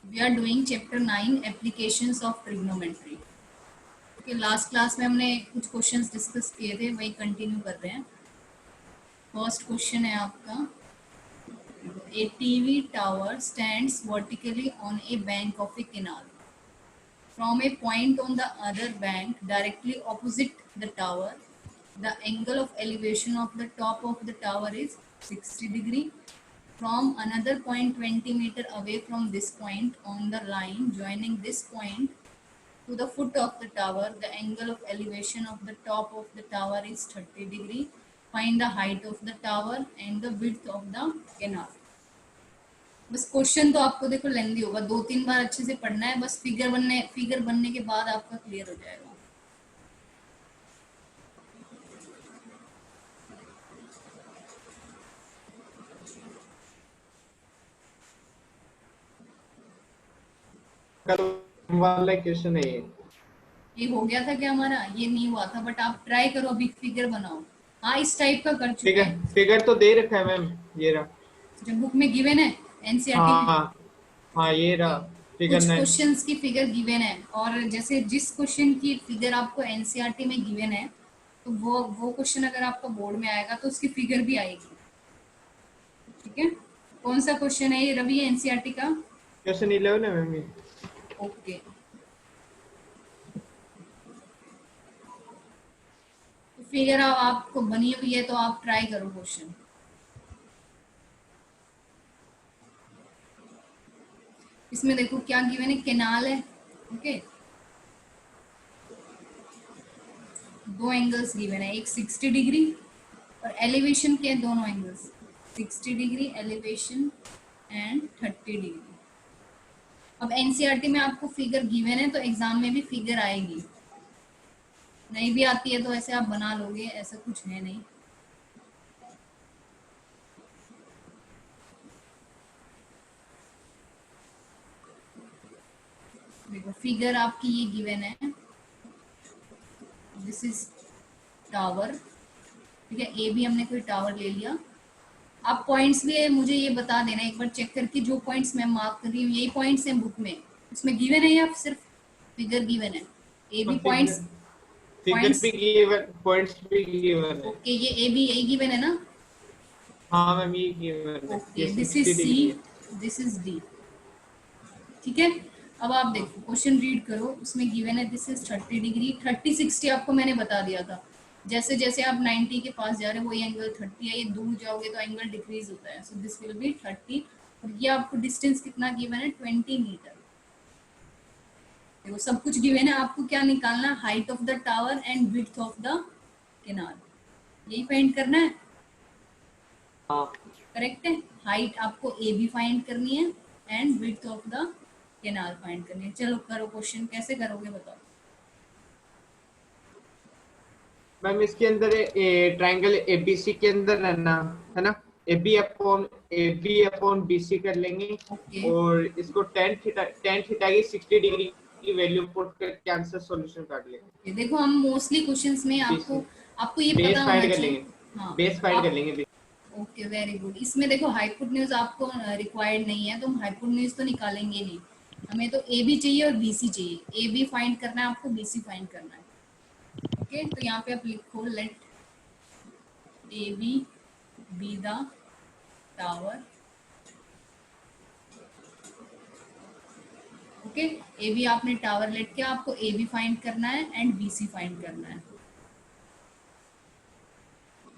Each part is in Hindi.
We are doing chapter 9 applications of trigonometry. Okay, last class में हमने कुछ क्वेश्चंस डिस्कस किए थे, वही कंटिन्यू कर रहे हैं. फर्स्ट क्वेश्चन है आपका, a TV tower stands vertically on a bank of a canal. From a point on the other bank directly opposite the tower, the angle of elevation of the top of the tower is 60 degree. From another point 20 meter away from this point on the line joining this point to the foot of the tower, the angle of elevation of the top of the tower is 30 degree. Find the height of the tower and the width of the canal. बस क्वेश्चन तो आपको देखो लेंदी होगा, 2-3 बार अच्छे से पढ़ना है, बस फिगर बनने के बाद आपका क्लियर हो जाएगा. वाला क्वेश्चन है ये हो गया था क्या हमारा? ये नहीं हुआ था, बट आप ट्राई करो, अभी फिगर बनाओ. हाँ, इस टाइप का कर चुके हैं. फिगर तो दे रखा है मैम, ये रहा जो बुक में गिवन है एनसीईआरटी में. हाँ ये रहा फिगर कुछ 9. क्वेश्चंस की फिगर गिवन है, और जैसे जिस क्वेश्चन की फिगर आपको एनसीईआरटी में गिवन है, तो वो क्वेश्चन अगर आपका बोर्ड में आएगा तो उसकी फिगर भी आएगी. ठीक है, कौन सा क्वेश्चन है ये रवि एनसीईआरटी का? क्वेश्चन 11 है मैम. ओके, तो फिगर आपको बनी हुई है, तो आप ट्राई करो क्वेश्चन. इसमें देखो क्या गिवन है, केनाल है. ओके, दो एंगल्स गिवन है, एक 60 डिग्री और एलिवेशन के दोनों angles 60 degree elevation and 30 degree. अब एनसीईआरटी में आपको फिगर गिवन है, तो एग्जाम में भी फिगर आएगी. नहीं भी आती है तो ऐसे आप बना लोगे, ऐसा कुछ है नहीं. देखो फिगर आपकी ये गिवन है, दिस इज टावर. ठीक है, ए भी हमने कोई टावर ले लिया. आप पॉइंट्स भी मुझे ये बता देना एक बार चेक करके, जो पॉइंट्स मैं मार्क कर रही हूँ यही पॉइंट्स हैं बुक में, उसमें गिवन है या सिर्फ फिगर गिवन है? ए बी पॉइंट्स, फिगर भी गिवन, पॉइंट्स भी गिवन है. ओके, ये ए बी यही गिवन है ना? हाँ मैम ये गिवन है. Okay, this is C, this is D. ठीक है, अब आप देखो क्वेश्चन रीड करो, उसमें गिवन है दिस इज 30 डिग्री. 30-60 आपको मैंने बता दिया था. जैसे जैसे आप 90 के पास जा रहे हो वही एंगल 30 है, ये दूर जाओगे तो एंगल डिक्रीज होता है. So this will B 30. और ये आपको डिस्टेंस कितना गिवन है? 20 मीटर. देखो सब कुछ गिवन है, आपको क्या निकालना? Height of the tower and width of the canal. यही फाइंड करना है. करेक्ट है. हाइट आपको ए बी फाइंड करनी है and width of the canal find करनी है. चलो करो क्वेश्चन, कैसे करोगे बताओ. मैम इसके अंदर ट्रायंगल एबीसी के अंदर है ना, AB अपॉन BC कर लेंगे. और इसको tan थीटा की 60 डिग्री की वैल्यू पुट करके आंसर सॉल्यूशन काट लेंगे. देखो हम मोस्टली क्वेश्चंस में आपको ये पता होना चाहिए. हाँ, बेस फाइंड कर लेंगे. Okay, very good. इसमें देखो हाइपोटेन्यूज आपको रिक्वायर्ड नहीं है, तो हम हाइपोटेन्यूज तो निकालेंगे नहीं. हमें तो ए बी चाहिए और बी सी चाहिए. ए बी फाइंड करना है आपको, बी सी फाइंड करना है. ओके, तो यहाँ पे आप लिखो let A B the tower. Okay, A B आपने टावर लेट किया, आपको ए बी फाइंड करना है एंड बी सी फाइंड करना है.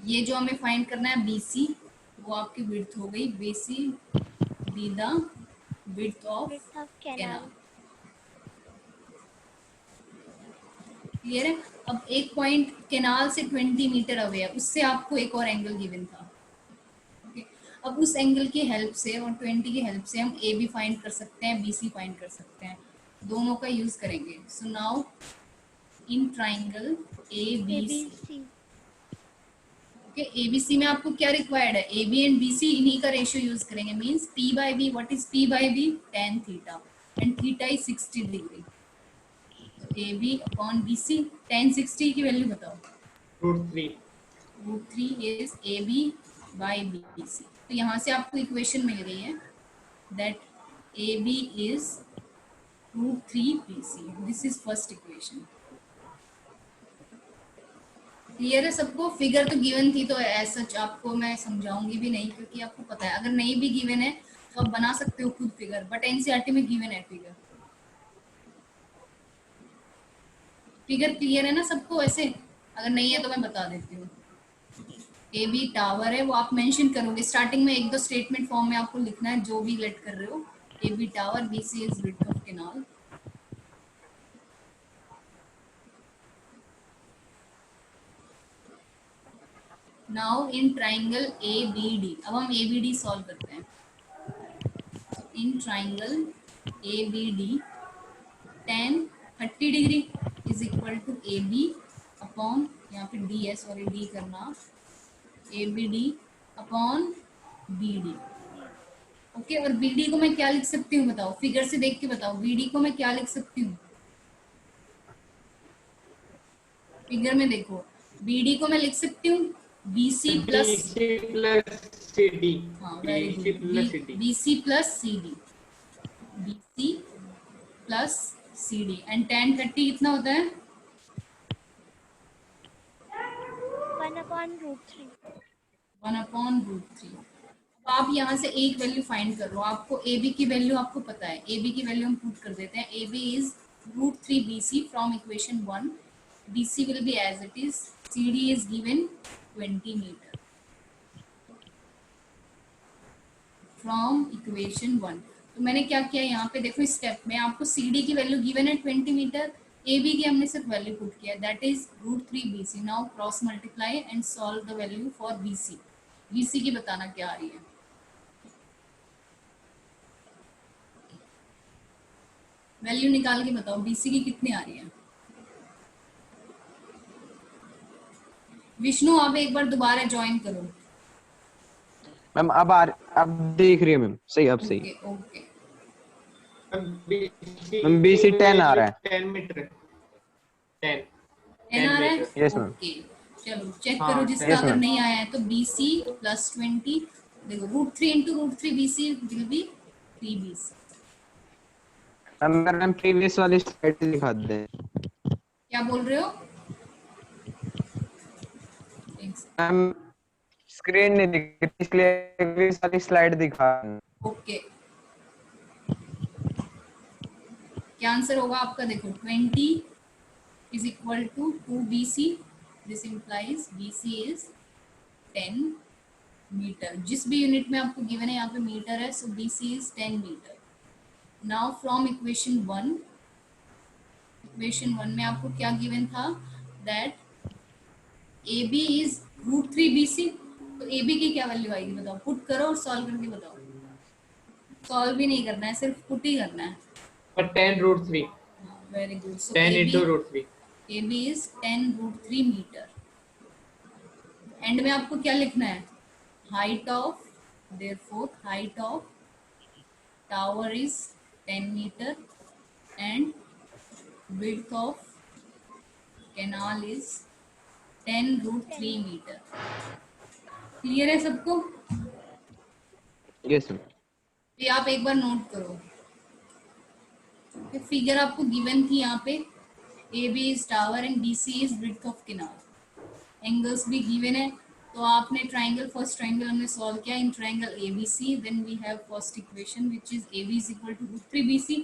ये जो हमें फाइंड करना है बी सी, वो आपकी विड्थ हो गई. B C be the width of canal. Clear है. अब एक पॉइंट कैनाल से 20 मीटर अवे है, उससे आपको एक और एंगल गिवन था. ओके, अब उस एंगल की हेल्प से और 20 की हेल्प से हम ए बी फाइंड कर सकते हैं, बी सी फाइंड कर सकते हैं. दोनों का यूज करेंगे. So now in triangle A B C, okay, A B C में आपको क्या रिक्वायर्ड है? A B and B C, इन्हीं का रेशियो यूज करेंगे. Means P by B. What is P by B? tan theta, and theta is 60 degree. A B upon B C. tan 60 की वैल्यू बताओ. √3 is A B by B C. तो यहाँ से आपको इक्वेशन मिल गई है that AB is √3BC. This is first equation. Clear है सबको? फिगर तो गिवन थी तो ऐसा आपको मैं समझाऊंगी भी नहीं, क्योंकि आपको पता है अगर नहीं भी गिवन है तो आप बना सकते हो खुद फिगर, बट एनसीईआरटी में गिवन है फिगर। फिगर क्लियर है ना सबको? ऐसे अगर नहीं है तो मैं बता देती हूँ। ए बी टावर है, वो आप मेंशन करोगे स्टार्टिंग में, एक दो स्टेटमेंट फॉर्म में आपको लिखना है जो भी लेट कर रहे हो। A B tower, B C is width of canal. Now in triangle A B D, अब हम ए बी डी सॉल्व करते हैं। In triangle A B D tan 30 degree is equal to A B upon, यहाँ पे डी है, सॉरी डी करना, A B D upon B D. Okay, और बी डी को मैं क्या लिख सकती हूँ बताओ, फिगर से देख के बताओ, बी डी को मैं क्या लिख सकती हूँ? फिगर में देखो, बी डी को मैं लिख सकती हूँ B C plus C D. हाँ very good, B C plus C D, B C plus C D. And tan 30 कितना होता है? 1/√3। 1/√3। आप यहाँ से एक वैल्यू फाइंड कर लो, आपको ए बी की वैल्यू आपको पता है, ए बी की वैल्यू हम पुट कर देते हैं। A B is √3BC from equation 1, BC will be as it is, CD is given 20 metre from equation 1। तो मैंने क्या किया यहाँ पे देखो, इस स्टेप में आपको CD की वैल्यू गिवन है 20 मीटर, ए बी की हमने सिर्फ वैल्यू पुट किया, that is √3BC। Now cross multiply and solve the value for BC। BC की बताना क्या आ रही है, वैल्यू निकाल के बताओ BC की कितनी आ रही है। विष्णु आप एक बार दोबारा ज्वाइन करो। मैम अब दिख रही है मैम, सही अब सही। ओके ओके, मैम BC 10 आ रहा है, 10 मीटर, 10 10 आ रहा है। Yes ma'am. ओके चलो चेक हाँ, करो, जिसका yes, अगर ma'am. नहीं आया है तो BC प्लस 20, देखो √3 into √3 BC will B 3BC। Ma'am previous वाली स्लाइड दिखा दें। क्या बोल रहे हो? मैम स्क्रीन नहीं दिख रही, इसलिए प्रीवियस वाली स्लाइड दिखा। ओके, क्या आंसर होगा आपका? देखो 20 is equal to 2BC, this implies BC is 10 metre. जिस भी यूनिट में आपको गिवन है यहाँ पे मीटर है, so BC is 10 metre. Now from equation 1, equation 1 में आपको क्या गिवन था, दैट AB इज √3BC। तो AB की क्या वैल्यू आएगी बताओ, पुट करो और सॉल्व करके बताओ। सॉल्व भी नहीं करना है, सिर्फ पुट ही करना है। पर 10√3, very good. So 10 into √3, AB is 10√3 metre. End में आपको क्या लिखना है, height of, therefore height of tower is 10 metre and width of canal is 10√3 metre. Clear है सबको? Yes ma'am. ये आप एक बार नोट करो, फिगर आपको गिवन थी यहाँ पे, A B is tower and B C is width of canal. Angles भी गिवन है, तो आपने ट्राइंगल, फर्स्ट ट्राइंगल हमने सॉल्व किया in triangle A B C, then we have first equation which is A B is equal to √3BC।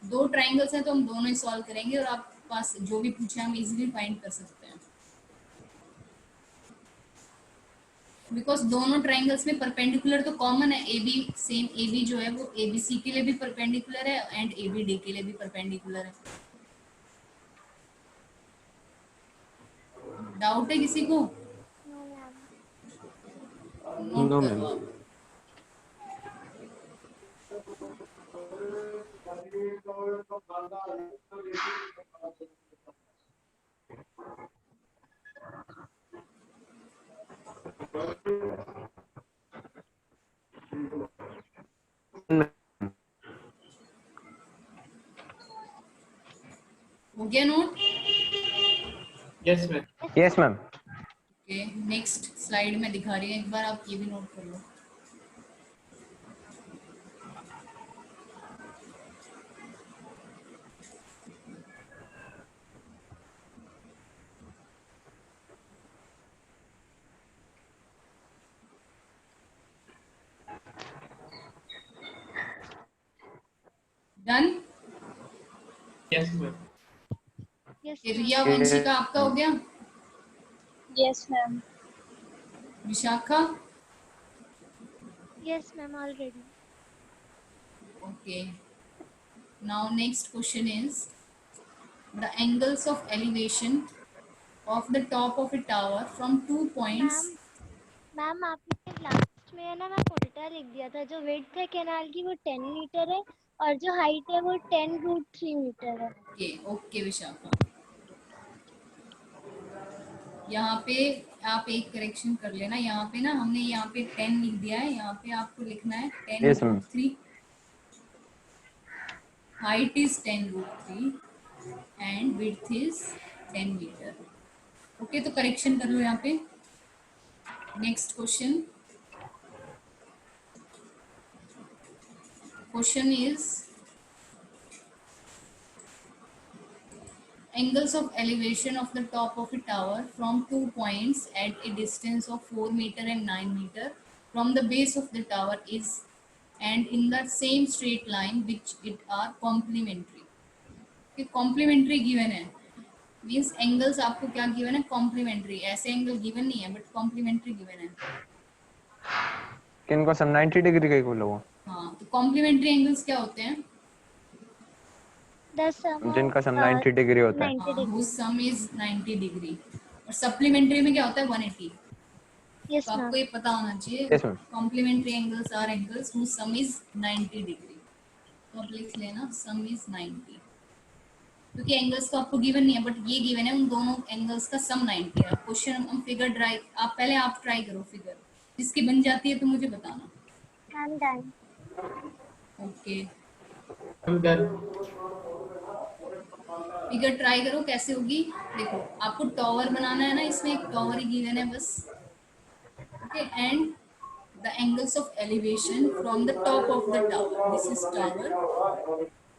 दो ट्राइंगल्स हैं तो हम दोनों ही सॉल्व करेंगे, और आपके पास जो भी पूछे हम इजीली फाइंड कर सकते हैं, बिकॉज दोनों ट्राइंगल्स में परपेंडिकुलर तो कॉमन है। A B same, A B जो है वो ए बी सी के लिए भी परपेंडिकुलर है एंड ए बी डी के लिए भी परपेंडिकुलर है। डाउट है किसी को? No note ma'am. करो आप। हो गया note? Yes ma'am. Yes ma'am. Okay, next slide में दिखा रही है, एक बार आप ये भी नोट कर लो। Yes ma'am. Yes, Riya, Vanshika आपका हो गया? yes, ma'am. Vishakha? Yes, ma'am. Already. Okay. Now next question is the angles of elevation of the top of a tower from 2 points. Ma'am आपने लास्ट में है ना मैम उल्टा लिख दिया था। जो विड्थ है कैनाल की वो 10 मीटर है और जो हाइट है वो 10√3 मीटर है। ओके विशाखा, यहाँ पे आप एक करेक्शन कर लेना। यहाँ पे ना हमने यहाँ पे 10 लिख दिया है, यहाँ पे आपको लिखना है 10√3। Height is 10√3 and width is 10 metre. Okay, तो करेक्शन कर लो यहाँ पे। Next question, question is angles of elevation of the top of a tower from 2 points at a distance of 4 meter and 9 meter from the base of the tower is and in the same straight line which it are complementary. कि complementary given है, means angles आपको क्या given है? complementary। ऐसे angle given नहीं है but complementary given है। किनको सब 90 डिग्री का ही बोलो वो। हाँ, तो complementary angles क्या होते हैं? The sum of जिनका सम 90 डिग्री होता है। 90 degree. whose sum is 90 degree। और supplementary में क्या होता है? 180। Yes, तो आपको ma'am. ये पता होना चाहिए। Yes, ma'am. Complementary angles are angles whose sum is 90 degree. तो आप लिख लेना sum is 90, क्योंकि एंगल्स तो आपको गिवन नहीं है बट ये गिवन है, उन दोनों एंगल्स का सम 90 है। क्वेश्चन हम फिगर ट्राई, आप पहले आप ट्राई करो फिगर, जिसकी बन जाती है तो मुझे बताना। I'm done. Okay, I'm done. Figure try करो कैसे होगी। देखो, आपको टॉवर बनाना है ना, इसमें एक टॉवर ही गिवन है बस। Okay, and the angles of elevation from the top of the tower, this is tower।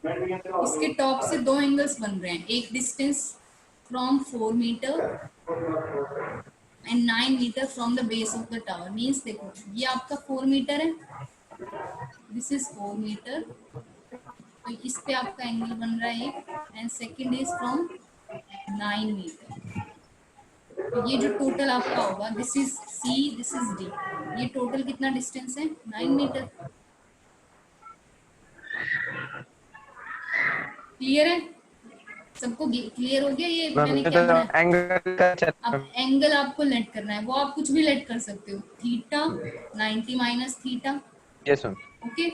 इसके टॉप से दो एंगल्स बन रहे हैं, एक distance from 4 metre and 9 metre from the base of the tower. Means देखो, ये आपका 4 मीटर है, दिस इज 4 मीटर, तो इस पे आपका एंगल बन रहा है एक, and second is from 9 metre. तो ये जो टोटल आपका होगा, this is C, this is D, ये टोटल कितना डिस्टेंस है? 9 मीटर। क्लियर है सबको? क्लियर हो गया ये मैंने क्या तो बनाया? एंगल का अब एंगल आपको लेट करना है, वो आप कुछ भी लेट कर सकते हो, theta 90 minus theta. Yes ma'am. Okay,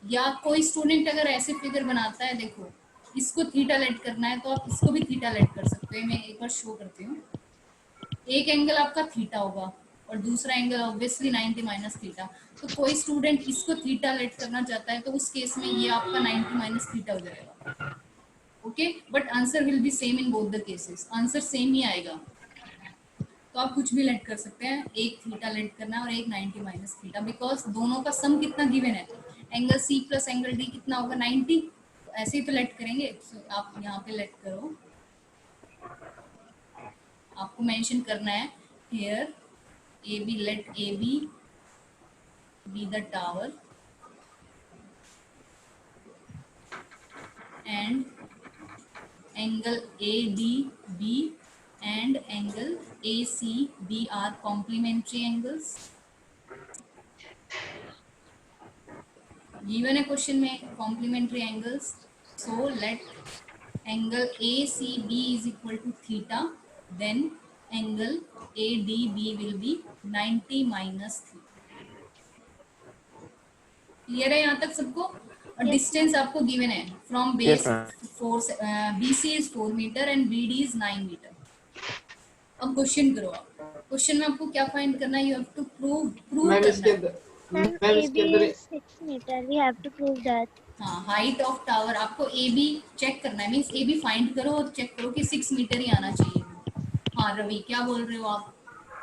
या कोई स्टूडेंट अगर ऐसे फिगर बनाता है, देखो इसको थीटा लेट करना है तो आप इसको भी थीटा लेट कर सकते हो। मैं एक बार शो करती हूँ। एक एंगल आपका थीटा होगा और दूसरा एंगल ऑब्वियसली 90 माइनस थीटा। तो कोई स्टूडेंट इसको थीटा लेट करना चाहता है तो उस केस में ये आपका 90 माइनस थीटा हो जाएगा। Okay, but answer will be same in both the cases, answer same ही आएगा। तो आप कुछ भी लेट कर सकते हैं, एक थीटा लेट करना है और एक 90 माइनस थीटा, बिकॉज दोनों का सम कितना गिवन है? Angle C plus angle D कितना होगा? 90। तो ऐसे ही तो लेट करेंगे। so, आप यहाँ पे लेट करो, आपको मेंशन करना है here A B, let A B the tower and angle ADB and angle ACB are complementary angles। given है क्वेश्चन में complementary angles, so let angle ACB is equal to theta, then angle ADB will be 90 minus theta। Clear है यहाँ तक सबको? और डिस्टेंस आपको गिवन है from base, BC is 4 metre and BD is 9 metre. अब क्वेश्चन करो आप। क्वेश्चन में आपको क्या फाइंड करना है? You have to prove ma'am इसके करना है। Ma'am, मैम AB इसके अंदर is 6 meter. We have to prove that. हाँ, हाइट ऑफ टावर आपको AB चेक करना है, मींस AB फाइंड करो और चेक करो कि 6 मीटर ही आना चाहिए। हाँ रवि, क्या बोल रहे हो आप?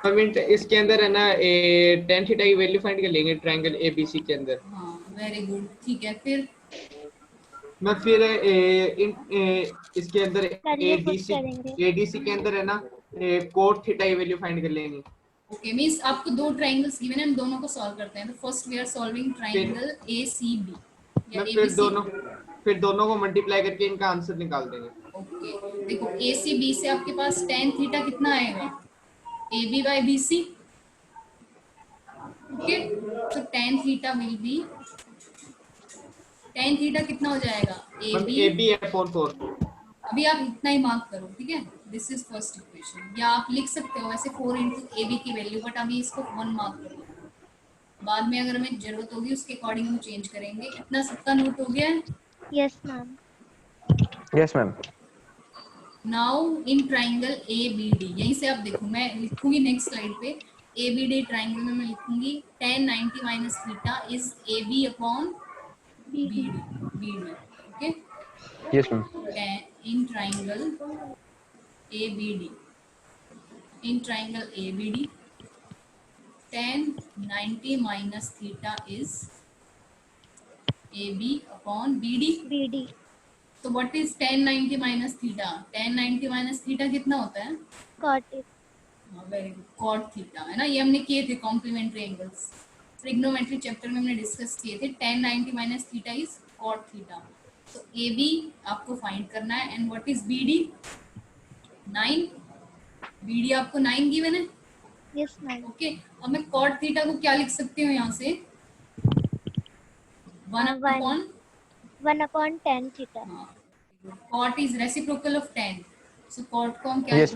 मैम इसके अंदर है ना tan थीटा की वैल्यू फाइंड कर लेंगे ट्रायंगल ABC के अंदर। हाँ वेरी गुड, ठीक है। फिर मैं फिर इसके अंदर करिए खुद ADC करेंगे। ADC के अंदर है ना cot थीटा की वैल्यू फाइंड कर लेंगे। ओके, मींस आपको दो ट्रायंगल्स गिवन है, हम दोनों को सॉल्व करते हैं। तो first we are solving triangle ACB या मैं फिर ABC। दोनों फिर दोनों को मल्टीप्लाई करके इनका आंसर निकाल देंगे। ओके, देखो ए सी बी से आपके पास टेन थीटा कितना आएगा, A B by B C. Okay, तो tan theta will be, tan theta कितना हो जाएगा, A ma'am B. A B upon 4। अभी आप इतना ही मार्क करो, ठीक है, दिस इज फर्स्ट इक्वेशन, या आप लिख सकते हो वैसे 4 इंटू ए बी की वैल्यू, बट अभी इसको 1 मार्क करो, बाद में अगर हमें जरूरत होगी उसके अकॉर्डिंग हम चेंज करेंगे। इतना सबका नोट हो गया है? Yes ma'am. Yes ma'am. Now in triangle A B D, यहीं से आप देखो, मैं लिखूंगी नेक्स्ट स्लाइड पे, ए बी डी ट्राइंगल में मैं लिखूंगी tan 90 minus theta is A B upon B D, B D. Okay, yes ma'am. In triangle A B D, in triangle A B D tan 90 minus theta is AB upon BD। BD तो what is tan 90 minus theta? tan 90 minus theta कितना होता है? cot it। Very good, cot theta है ना, ये हमने किए थे कॉम्प्लीमेंट्री एंगल्स, ट्रिग्नोमेट्री चैप्टर में हमने डिस्कस किए थे। tan 90 minus theta is cot theta. तो AB आपको फाइंड करना है, and what is BD? 9। BD आपको 9 गिवन है। Yes ma'am. ओके, अब मैं cot थीटा को क्या लिख सकती हूँ यहाँ से, 1 upon, 1/10 theta. cot is reciprocal of tan, so cot को हम क्या, Yes,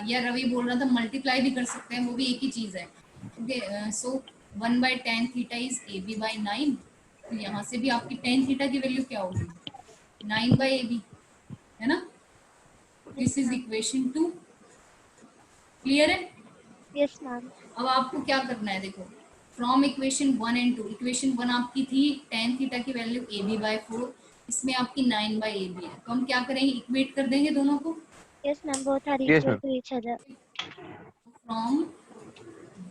या रवि बोल रहा था मल्टीप्लाई भी कर सकते हैं, वो भी एक ही चीज है। Okay, so 1/10 theta is A B by 9। तो यहाँ से भी आपकी tan थीटा की वैल्यू क्या होगी, 9/AB, है ना। This is equation 2। क्लियर है? Yes ma'am. अब आपको क्या करना है, देखो फ्रॉम इक्वेशन 1 एंड 2, इक्वेशन 1 आपकी थी tan थीटा की वैल्यू AB/4, इसमें आपकी 9/AB है, तो हम क्या करेंगे, इक्वेट कर देंगे दोनों को। Yes ma'am, both are Yes, equal ma'am. to each other। From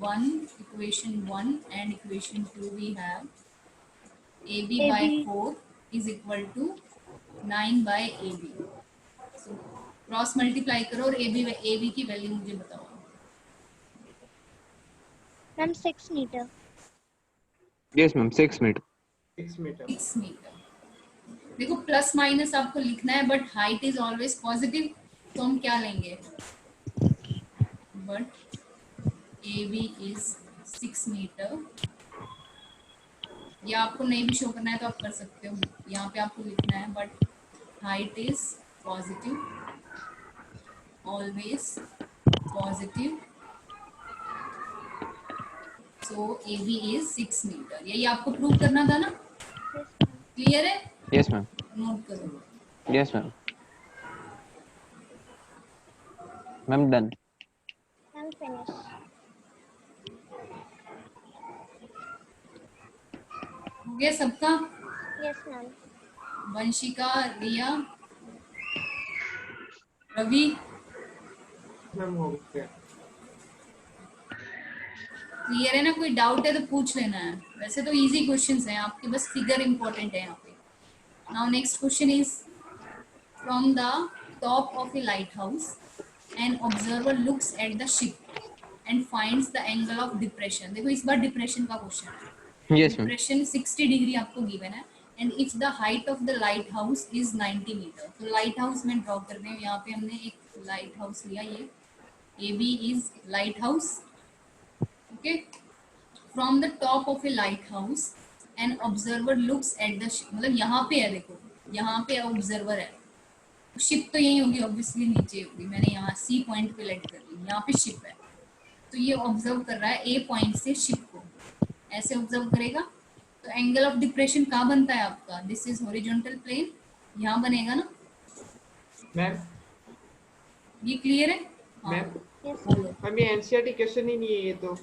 1, equation 1 and equation 2 we have AB/4 is equal to 9/AB। So cross multiply करो और AB की वैल्यू मुझे बताओ। Ma'am 6 metre. Yes ma'am, 6 metre. 6 metre. 6 metre. देखो प्लस माइनस आपको लिखना है, but height is always positive, तो हम क्या लेंगे, बट AB इज 6 मीटर। या आपको नहीं भी शो करना है तो आप कर सकते हो, यहाँ पे आपको लिखना है but height is positive, always positive, so AB is 6 metre. यही आपको प्रूव करना था ना, क्लियर है? Yes ma'am. नोट करो। Yes ma'am. Ma'am done. Ma'am finish. हो गया सबका? Yes ma'am. Vanshika, Riya, Ravi, ma'am हो गया। क्लियर है ना? कोई डाउट है तो पूछ लेना है, वैसे तो इजी क्वेश्चंस हैं आपके, बस फिगर इंपॉर्टेंट है यहाँ पे। Now next question is, from the top of a light house an observer looks at the ship and finds the angle of depression. देखो इस बार डिप्रेशन का क्वेश्चन है। Yes ma'am. डिप्रेशन 60 डिग्री आपको गिवन है, and if the height of the light house is 90 metre. तो लाइट हाउस में ड्रॉ कर रहे हैं, यहाँ पे हमने एक लाइट हाउस लिया, ये AB is light house. Okay, from the top of a light house an observer looks at the ship, मतलब यहाँ पे है, देखो यहाँ पे ऑब्जर्वर है, शिप तो यही होगी ऑब्वियसली, नीचे होगी, मैंने यहाँ C पॉइंट पे लेट कर ली, यहाँ पे शिप है, तो ये ऑब्जर्व कर रहा है A पॉइंट से शिप को, ऐसे ऑब्जर्व करेगा। तो एंगल ऑफ डिप्रेशन कहाँ बनता है आपका, दिस इज हॉरिजॉन्टल प्लेन, यहाँ बनेगा ना मैम ये, क्लियर है? हाँ, मैम बोलो। मैम ये एनसीईआरटी क्वेश्चन ही नहीं है ये तो।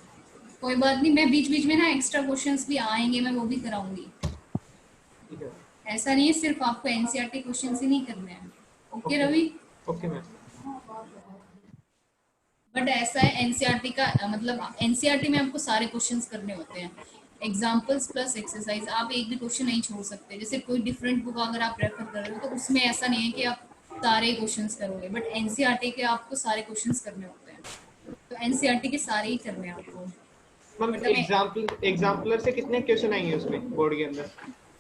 कोई बात नहीं, मैं बीच बीच में ना एक्स्ट्रा क्वेश्चंस भी आएंगे, मैं वो भी कराऊंगी। ठीक है। ऐसा नहीं है सिर्फ आपको एनसीईआरटी क्वेश्चंस ही नहीं करने हैं। Okay Ravi? Okay ma'am. But ऐसा है एनसीईआरटी का मतलब, एनसीईआरटी में आपको सारे क्वेश्चंस करने होते हैं, एग्जाम्पल्स प्लस एक्सरसाइज, आप एक भी क्वेश्चन नहीं छोड़ सकते। जैसे कोई डिफरेंट बुक अगर आप रेफर कर रहे हो तो उसमें ऐसा नहीं है कि आप सारे क्वेश्चंस करोगे, बट एनसीईआरटी के आपको सारे क्वेश्चंस करने होते हैं, तो एनसीईआरटी के सारे ही करने हैं आपको। मैम एग्जाम्पलर से कितने क्वेश्चन आएंगे उसमें बोर्ड के अंदर?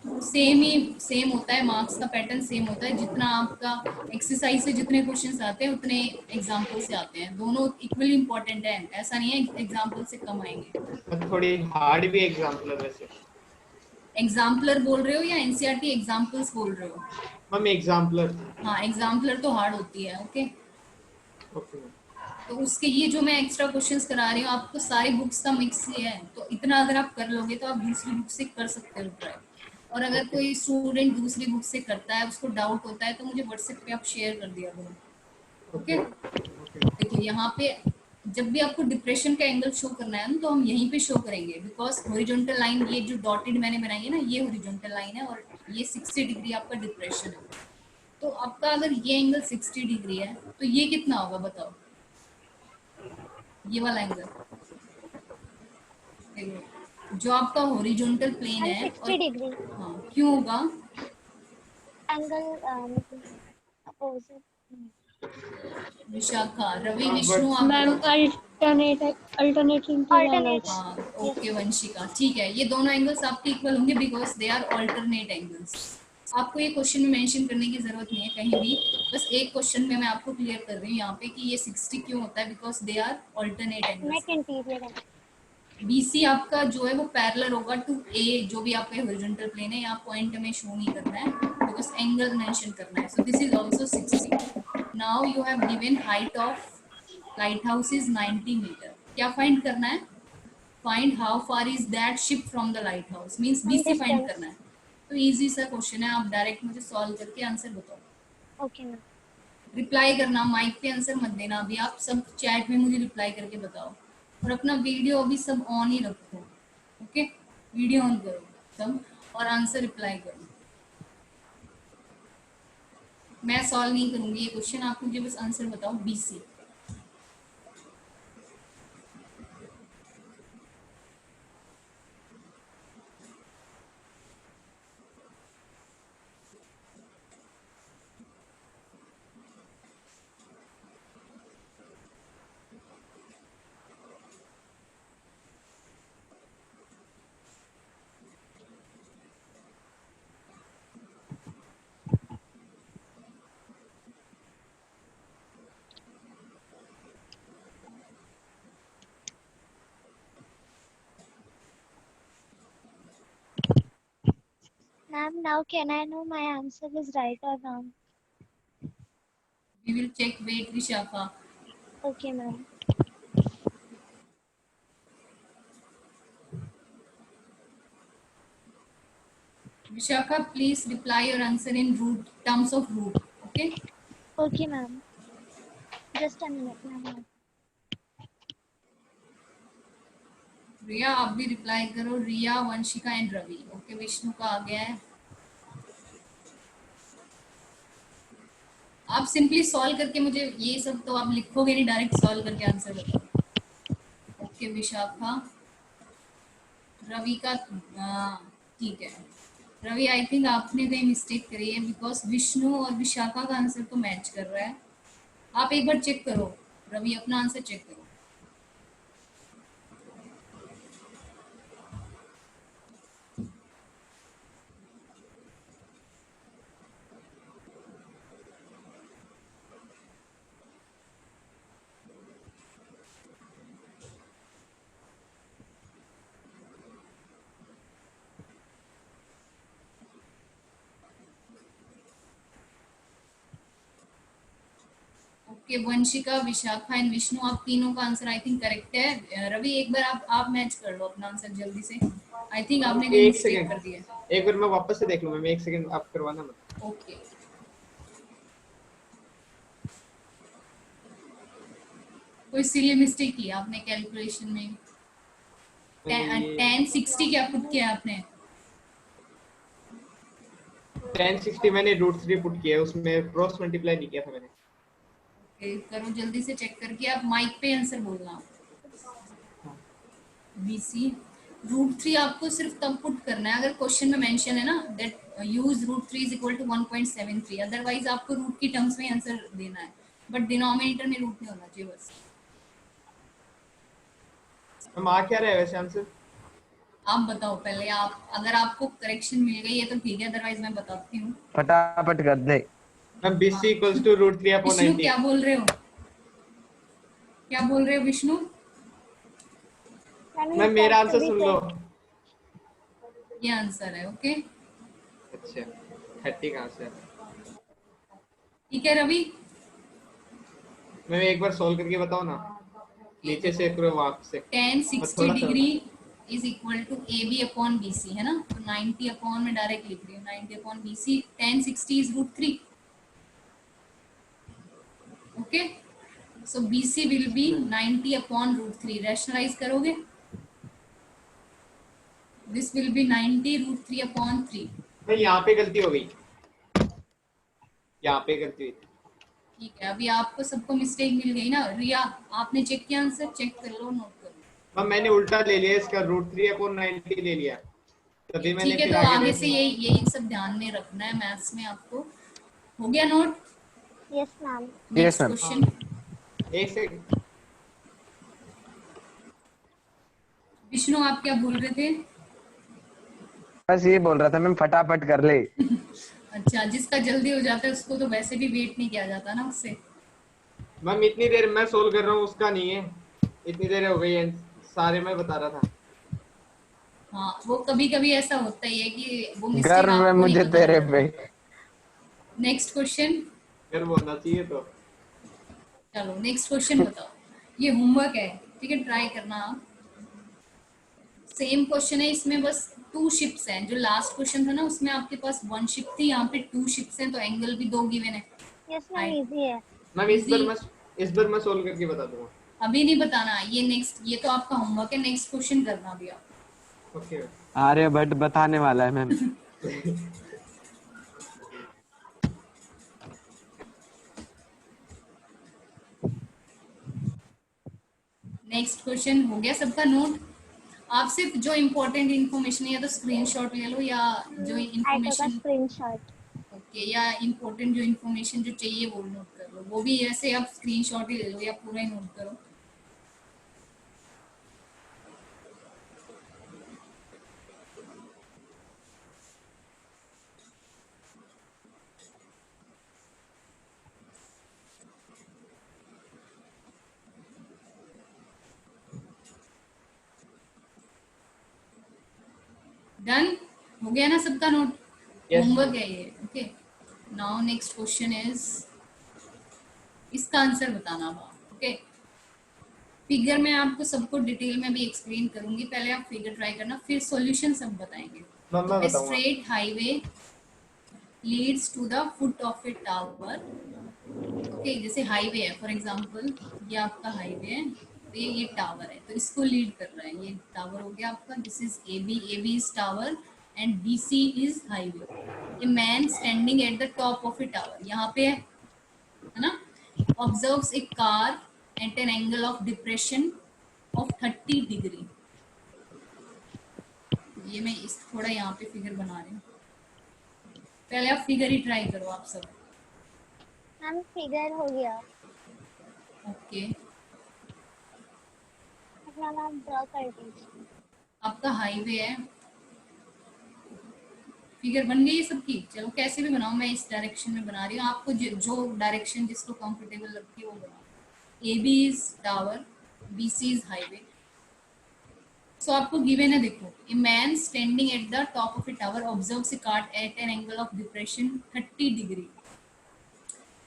सेम होता है, मार्क्स का पैटर्न सेम होता है, जितना आपका एक्सरसाइज से जितने क्वेश्चंस आते हैं उतने एग्जाम्पल से आते हैं, दोनों इक्वली इंपॉर्टेंट है, ऐसा नहीं है एग्जाम्पल से कम आएंगे। और थोड़ी हार्ड भी एग्जाम्पल है वैसे। एग्जाम्पलर बोल रहे हो या एनसीईआरटी एग्जाम्पल्स बोल रहे हो? Ma'am exemplar. हाँ, एग्जाम्पलर तो हार्ड होती है। Okay, okay ma'am. तो उसके ये जो मैं एक्स्ट्रा क्वेश्चंस करा रही हूँ आपको, सारी बुक्स का मिक्स ही है, तो इतना अगर आप कर लोगे तो आप दूसरी बुक से कर सकते हो ट्राई। और अगर ओके कोई स्टूडेंट दूसरी बुक से करता है, उसको डाउट होता है, तो मुझे व्हाट्सएप पे आप शेयर कर दिया करो। ओके ओके, ओके देखो यहाँ पे जब भी आपको डिप्रेशन का एंगल शो करना है ना, तो हम यहीं पे शो करेंगे, बिकॉज हॉरिजॉन्टल लाइन ये जो डॉटेड मैंने बनाई है ना, ये हॉरिजॉन्टल लाइन है और ये 60 डिग्री आपका डिप्रेशन है। तो आपका अगर ये एंगल 60 डिग्री है तो ये कितना होगा बताओ, ये वाला एंगल देखो, जो आपका हॉरिजॉन्टल प्लेन मैम है। 60 और डिग्री हाँ, क्यों होगा? Angle opposite. विशाखा, रवि, हाँ विष्णु, बट आप मैम बताओ। Alternating to the angles. हाँ, ऑल्टरनेट यस। ओके वंशिका, ठीक है, ये दोनों एंगल्स आपके इक्वल होंगे because they are alternate angles. आपको ये क्वेश्चन में मेंशन करने की जरूरत नहीं है कहीं भी, बस एक क्वेश्चन में मैं आपको क्लियर कर रही हूँ यहाँ पे कि ये 60 क्यों होता है, because they are alternate angles. नेक इंटीरियर है। बीसी आपका जो है वो पैरेलल होगा टू ए, जो भी आपका हॉरिजॉन्टल प्लेन है, यहाँ पॉइंट हमें शो नहीं करना है बिकॉज एंगल मेंशन करना है। So this is also 60। Now you have given height of light house is 90 metre. क्या फाइंड करना है? Find how far is that ship from the light house, means हम बीसी फाइंड करना डिस्टेंस। है। तो इजी सा क्वेश्चन है, आप डायरेक्ट मुझे सॉल्व करके आंसर बताओ। Okay ma'am. रिप्लाई करना, माइक पे आंसर मत देना अभी, आप सब चैट में मुझे रिप्लाई करके बताओ। और अपना वीडियो अभी सब ऑन ही रखो। ओके, वीडियो ऑन करो सब और आंसर रिप्लाई करो। मैं सॉल्व नहीं करूंगी ये क्वेश्चन, आप मुझे बस आंसर बताओ। BC Ma'am, now can I know my answer is right or wrong? We will check, wait Vishakha. Okay, ma'am. Vishakha, please reply your answer in root, terms of root. Okay, Okay, ma'am. Just a minute, ma'am. Riya आप भी रिप्लाई करो, रिया, वंशिका एंड रवि। ओके, विष्णु का आ गया है। आप सिंपली सॉल्व करके मुझे, ये सब तो आप लिखोगे नहीं, डायरेक्ट सॉल्व करके आंसर बताओ। ओके विशाखा, रवि का ठीक है। रवि, आई थिंक आपने कहीं मिस्टेक करी है बिकॉज विष्णु और विशाखा का आंसर तो मैच कर रहा है। आप एक बार चेक करो रवि, अपना आंसर चेक करो। ओके, वंशिका, विशाखा एंड विष्णु, आप तीनों का आंसर आई थिंक करेक्ट है। रवि, एक बार आप मैच कर लो अपना आंसर जल्दी से, आई थिंक आपने कहीं एक मिस्टेक कर सेकंड, दी है। एक बार मैं वापस से देख लूँ मैम, एक सेकंड आप करवाना मत। ओके, कोई सिली मिस्टेक की आपने कैलकुलेशन में? ये 1060 क्या पुट किया आपने? 1060 मैंने √3 पुट किया है, उसमें क्रॉस मल्टीप्लाई नहीं किया था मैंने। ओके, करो जल्दी से चेक करके, आप माइक पे आंसर बोलना। बीसी √3 आपको सिर्फ तब पुट करना है अगर क्वेश्चन में मेंशन है ना that use √3 is equal to 1.73, otherwise आपको रूट की टर्म्स में आंसर देना है, बट डिनोमिनेटर में रूट नहीं होना चाहिए बस। मैम आ क्या रहा है वैसे आंसर? आप बताओ पहले, आप अगर आपको करेक्शन मिल गई है तो ठीक है, अदरवाइज मैं बताती हूँ। फटाफट कर दे। Ma'am BC equals to √3 upon Vishnu 90। क्या बोल रहे हो, क्या बोल रहे हो विष्णु? मैम मेरा आंसर सुन लो। ये आंसर है, ओके अच्छा 30 कहाँ से? ठीक है रवि। मैम एक बार सॉल्व करके बताओ ना, नीचे से करो वहां से। tan और 60 थोड़ा सा degree is equal to AB upon BC है ना, तो 90 अपॉन में डायरेक्ट लिख रही हूँ, 90 upon BC, tan 60 is √3, okay. So BC will be 90 upon √3, rationalise करोगे, दिस विल बी 90 √3 अपॉन 3। मैं यहाँ पे गलती हो गई, यहाँ पे गलती हुई। ठीक है, अभी आपको सबको मिस्टेक मिल गई ना। रिया आपने चेक किया आंसर, चेक कर लो, नोट कर लो। मैम मैंने उल्टा ले लिया इसका, √3 अपॉन 90 ले लिया, तभी मैंने ठीक है, फिर तो आगे आगे ले से यही सब ध्यान में रखना है मैथ्स में आपको। हो गया note? Yes ma'am. Next ma'am. Question. एक सेकंड। विष्णु आप क्या बोल रहे थे? बस ये बोल रहा था मैम, फटाफट कर ले। अच्छा, जिसका जल्दी हो जाता है उसको तो वैसे भी वेट नहीं किया जाता ना उससे। मैम इतनी देर मैं सोल्व कर रहा हूँ, उसका नहीं है, इतनी देर हो गई है, सारे मैं बता रहा था। हाँ, वो कभी कभी ऐसा होता ही है कि वो मिस्टेक गर्व है आपको नहीं मुझे पता तेरे रहता। पे। Next question. फिर बोलना चाहिए तो। चलो नेक्स्ट क्वेश्चन बताओ, ये होमवर्क है, ठीक है, ट्राई करना आप। सेम क्वेश्चन है, इसमें बस 2 शिप्स हैं। जो लास्ट क्वेश्चन था ना उसमें आपके पास 1 शिप थी, यहाँ पे 2 शिप्स हैं, तो एंगल भी 2 गिवन है। यस मैम, इजी है। मैम इस बार मैं सोल्व करके बता दूंगा। अभी नहीं बताना, ये नेक्स्ट, ये तो आपका होमवर्क है, नेक्स्ट क्वेश्चन करना भी आप। ओके। आर्यभट्ट बताने वाला है मैम। नेक्स्ट क्वेश्चन हो गया सबका नोट? आप सिर्फ जो इम्पोर्टेंट इन्फॉर्मेशन है या तो स्क्रीनशॉट ले लो, या जो आई टुक अ इन्फॉर्मेशन, स्क्रीनशॉट। ओके, या इम्पोर्टेंट जो इन्फॉर्मेशन जो चाहिए वो नोट कर लो। वो भी ऐसे आप स्क्रीनशॉट ही ले लो या पूरा ही नोट करो। डन हो गया ना सबका नोट? Yes. होमवर्क है ये, okay. Now next question is, इसका आंसर बताना आप, ओके। फिगर में आपको सबको डिटेल में भी एक्सप्लेन करूंगी, पहले आप फिगर ट्राई करना, फिर सॉल्यूशन सब बताएंगे। मैम मैं A बताऊंगा। straight highway leads to the foot of a tower, okay. जैसे हाईवे है, फॉर एग्जांपल ये आपका हाईवे है, तो ये टावर है, तो इसको लीड कर रहा है, ये टावर हो गया आपका, this is AB, AB is tower and BC is highway. A man standing at the top of a tower, यहाँ पे है ना, observes a car at an angle of depression of 30 degree. ये मैं इस थोड़ा यहाँ पे फिगर बना रही हूँ, पहले आप फिगर ही ट्राई करो आप सब, मैम फिगर हो गया। ओके। मैम आप ड्रॉ कर दीजिए। आपका हाईवे है, फिगर बन गई है सबकी? चलो कैसे भी बनाओ, मैं इस डायरेक्शन में बना रही हूँ, आपको जो डायरेक्शन जिसको कंफर्टेबल लगती है वो बनाओ। AB is tower, BC is highway. So आपको गिवन है, देखो, a man standing at the top of a tower observes a car at an angle of depression 30 degree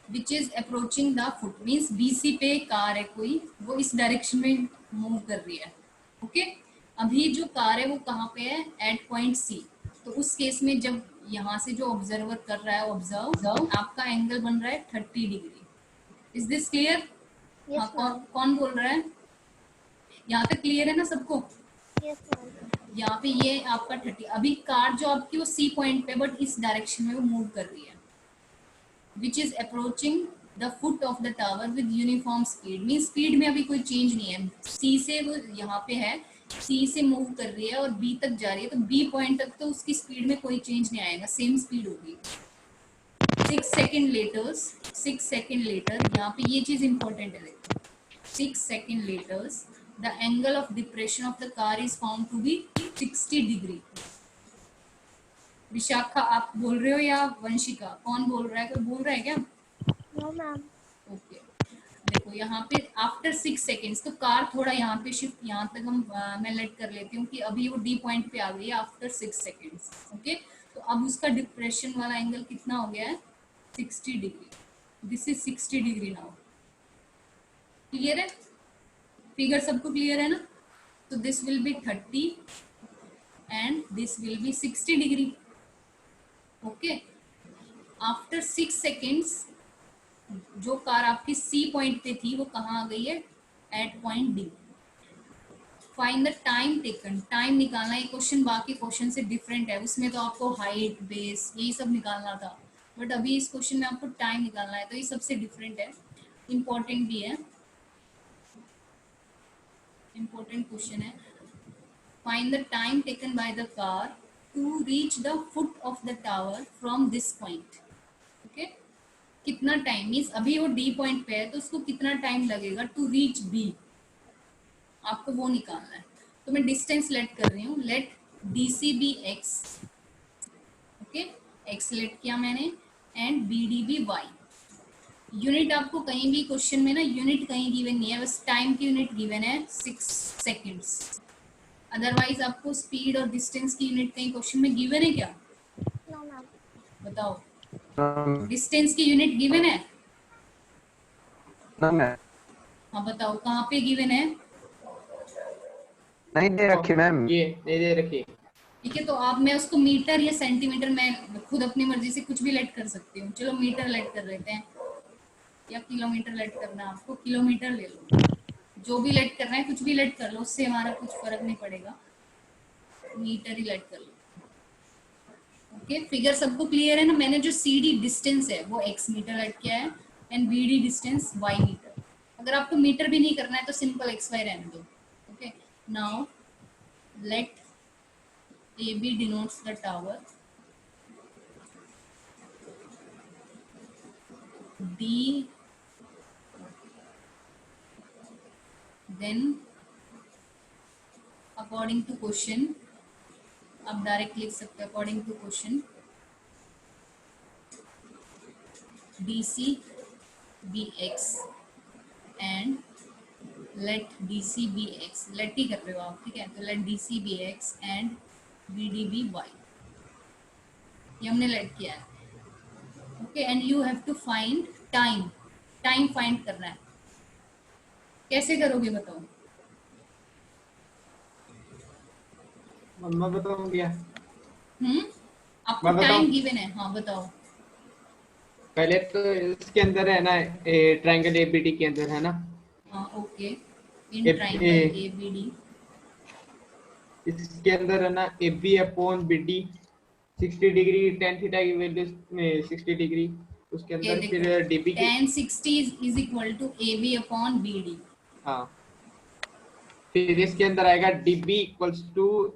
which is approaching the foot, means BC पे कार है कोई, वो इस डायरेक्शन में मूव कर रही है, ओके। अभी जो कार है वो कहाँ पे है? At point C। तो उस केस में जब यहाँ से जो ऑब्जर्वर कर रहा है, ऑब्जर्व, आपका एंगल बन रहा है 30 degree. Is this clear? Yes ma'am. कौन बोल रहा है? यहाँ तक क्लियर है ना सबको? Yes ma'am. यहाँ पे ये आपका 30, अभी कार जो आपकी वो C पॉइंट पे, बट इस डायरेक्शन में वो मूव कर रही है, which is approaching the foot of the tower with uniform speed, means speed में अभी कोई चेंज नहीं है, C से वो यहाँ पे है, C से मूव कर रही है और B तक जा रही है, तो B पॉइंट तक तो उसकी स्पीड में कोई चेंज नहीं आएगा, सेम स्पीड होगी। 6 सेकेंड लेटर, यहाँ पे ये चीज इंपॉर्टेंट है, देखो, 6 second later the angle of depression of the car is found to be 60 degree. Vishakha आप बोल रहे हो या वंशिका, कौन बोल रहा है? कोई बोल रहा है क्या? No ma'am. ओके, देखो यहाँ पे आफ्टर 6 सेकेंड्स, तो कार थोड़ा यहाँ पे शिफ्ट, यहाँ तक हम मैं लेट कर लेती हूँ कि अभी वो डी पॉइंट पे आ गई है आफ्टर 6 सेकेंड्स। ओके, तो अब उसका डिप्रेशन वाला एंगल कितना हो गया है? 60 degree. This is 60 degree now. Clear है? फिगर सबको क्लियर है ना? तो this will B 30 and this will B 60 degree. Okay, after 6 seconds जो कार आपकी सी पॉइंट पे थी वो कहाँ आ गई है? At point D. Find the time taken, time निकालना है। क्वेश्चन बाकी क्वेश्चन से डिफरेंट है, उसमें तो आपको हाइट, बेस, यही सब निकालना था, बट अभी इस क्वेश्चन में आपको टाइम निकालना है, तो ये सबसे डिफरेंट है, इम्पोर्टेंट भी है, इम्पोर्टेंट क्वेश्चन है। Find the time taken by the car to reach the foot of the tower from this point. Okay, कितना टाइम, मीन्स अभी वो डी पॉइंट पे है तो उसको कितना टाइम लगेगा टू रीच बी, आपको वो निकालना है। तो मैं डिस्टेंस लेट कर रही हूँ, let D C be x. Okay, x let किया मैंने, and B D be y. Unit आपको कहीं भी क्वेश्चन में ना यूनिट कहीं गिवन नहीं है, बस टाइम की यूनिट गिवन है 6 सेकेंड्स। अदरवाइज आपको स्पीड और डिस्टेंस की यूनिट कहीं क्वेश्चन में गिवन है क्या? No ma'am. बताओ, मैम डिस्टेंस की यूनिट गिवन है? मैम हाँ बताओ, कहाँ पे गिवन है? नहीं दे रखी मैम। ये नहीं दे रखी। ठीक है, तो आप, मैं उसको मीटर या सेंटीमीटर, मैं खुद अपनी मर्जी से कुछ भी लेट कर सकती हूँ। चलो मीटर लेट कर लेते हैं, या किलोमीटर लेट करना है आपको? किलोमीटर ले लो, जो भी लेट करना है, कुछ भी लेट कर लो, उससे हमारा कुछ फर्क नहीं पड़ेगा, मीटर ही लेट कर लो। ओके, फिगर सबको क्लियर है ना? मैंने जो सी डी डिस्टेंस है वो एक्स मीटर लेट किया है, and B D distance y metre. अगर आपको मीटर भी नहीं करना है तो सिंपल एक्स वाई रहने दो। Okay, now let AB denotes the tower, D, then according to question, आप डायरेक्ट लिख सकते हैं according to question, DC BX and let DC BX, let ही कर रहे हो आप, ठीक है? तो let DC BX and BDBY, ये हमने लेट किया है। Okay, and you have to find time, time find करना है। कैसे करोगे बताओ? मम्मा बताऊं क्या? आपको मैं बताऊं? टाइम गिवन है, हाँ बताओ। पहले तो इसके अंदर है ना, ट्रायंगल एबीडी के अंदर है ना, हाँ ओके, इन ट्राइंगल ABD, इसके अंदर है ना AB upon BD 60 degree, tan theta की वैल्यू 60 डिग्री, उसके ये अंदर फिर देखो DB की, tan 60 is equal to AB upon BD। हाँ, फिर इसके अंदर आएगा DB equals to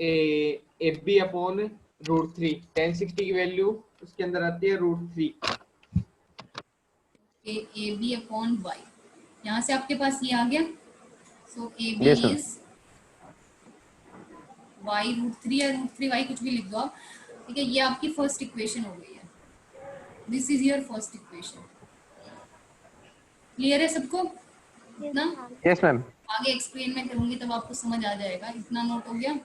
AB upon √3। tan 60 की वैल्यू उसके अंदर आती है √3। AB अपॉन Y, यहाँ से आपके पास ये आ गया। सो AB Yes, sir. Is Y √3 या √3Y, कुछ भी लिख दो आप, ठीक है? ये आपकी फर्स्ट इक्वेशन हो गई है, this is your first equation. Clear है सबको? इतना यस मैम। आगे एक्सप्लेन में करूंगी तब आपको समझ आ जाएगा। इतना नोट हो गया?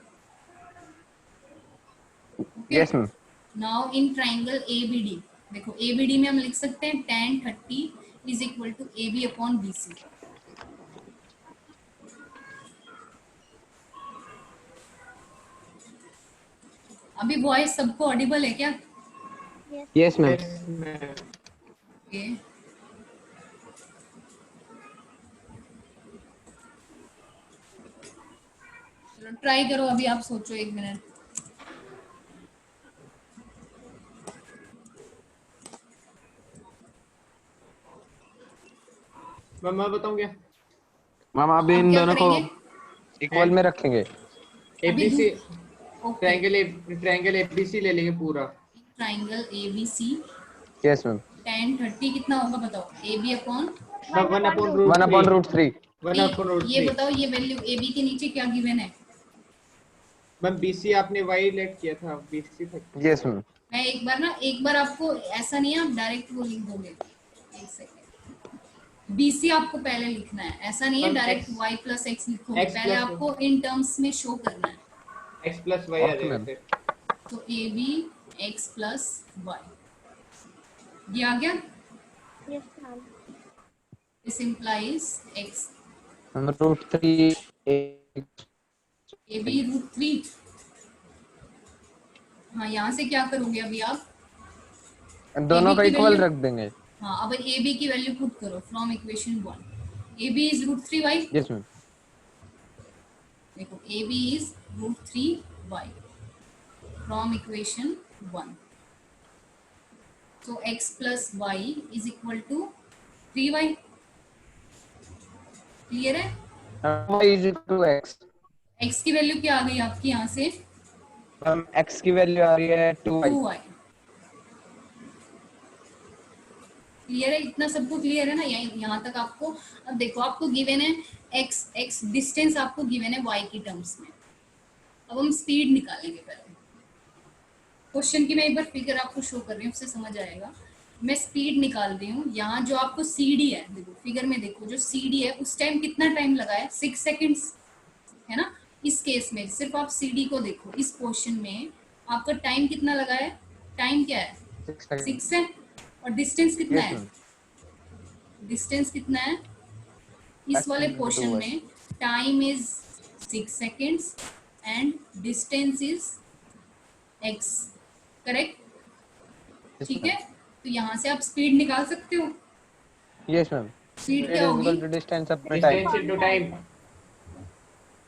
Yes ma'am. Now in triangle ABD, देखो ABD में हम लिख सकते हैं tan 30 is equal to AB upon BC। अभी वॉइस सबको ऑडिबल है क्या? Yes ma'am. ओके, चलो ट्राई करो, अभी आप सोचो 1 मिनट। मम्मा बताऊं क्या? मैम आप आप इन क्या दोनों को करेंगे? इक्वल में रखेंगे। अभी ABC ओके, ट्रायंगल ABC ले लेंगे पूरा। Triangle ABC yes ma'am. tan 30 कितना होगा बताओ? AB upon 1 upon 1 upon √3। 1 upon ये √3। बताओ, ये वैल्यू AB के नीचे क्या गिवन है? मैम बीसी आपने वाई लेट किया था, बीसी था। Yes ma'am. मैं एक बार आपको ऐसा नहीं है आप डायरेक्ट वो लिख दोगे। एक सेकेंड, बीसी आपको पहले लिखना है, ऐसा नहीं है ma'am, direct X- y plus x लिखोगे, X पहले plus आपको इन टर्म्स में शो करना है। एक्स प्लस वाई आ ओके जाएगा मैम। फिर। तो A B x plus y, ये आ गया। Yes ma'am. This implies x ma'am √3 A B √3। हाँ, यहाँ से क्या करोगे अभी आप, दोनों AB का की इक्वल वैल्यू, रख देंगे। हाँ अब ए बी की वैल्यू पुट करो from equation 1। A B is √3y, yes ma'am. देखो A B is √3y from equation 1। So x plus y is equal to 3y। Clear है? y is two x। x की वैल्यू क्या आ गई आपकी यहाँ से, मैम x की वैल्यू आ रही है 2y। 2y। क्लियर है? इतना सबको क्लियर है ना यहाँ तक आपको। अब देखो आपको गिवन है x डिस्टेंस आपको गिवन है y की टर्म्स में। अब हम स्पीड निकालेंगे पहले। क्वेश्चन की मैं एक बार फिगर आपको शो कर रही हूँ, उससे समझ आएगा। मैं स्पीड निकाल रही हूँ, यहाँ जो आपको CD है, देखो फिगर में देखो जो CD है उस टाइम कितना टाइम लगा है, 6 सेकेंड्स है ना। इस केस में सिर्फ आप CD को देखो, इस पोर्शन में आपका टाइम कितना लगा है, टाइम क्या है 6 है, और डिस्टेंस कितना यस है, मैम। डिस्टेंस कितना है, इस वाले पोर्शन में time is 6 seconds and distance is x, correct. ठीक है, तो यहाँ से आप स्पीड निकाल सकते हो। Yes ma'am. स्पीड इट क्या इज होगी, equal to distance upon time. Distance into time.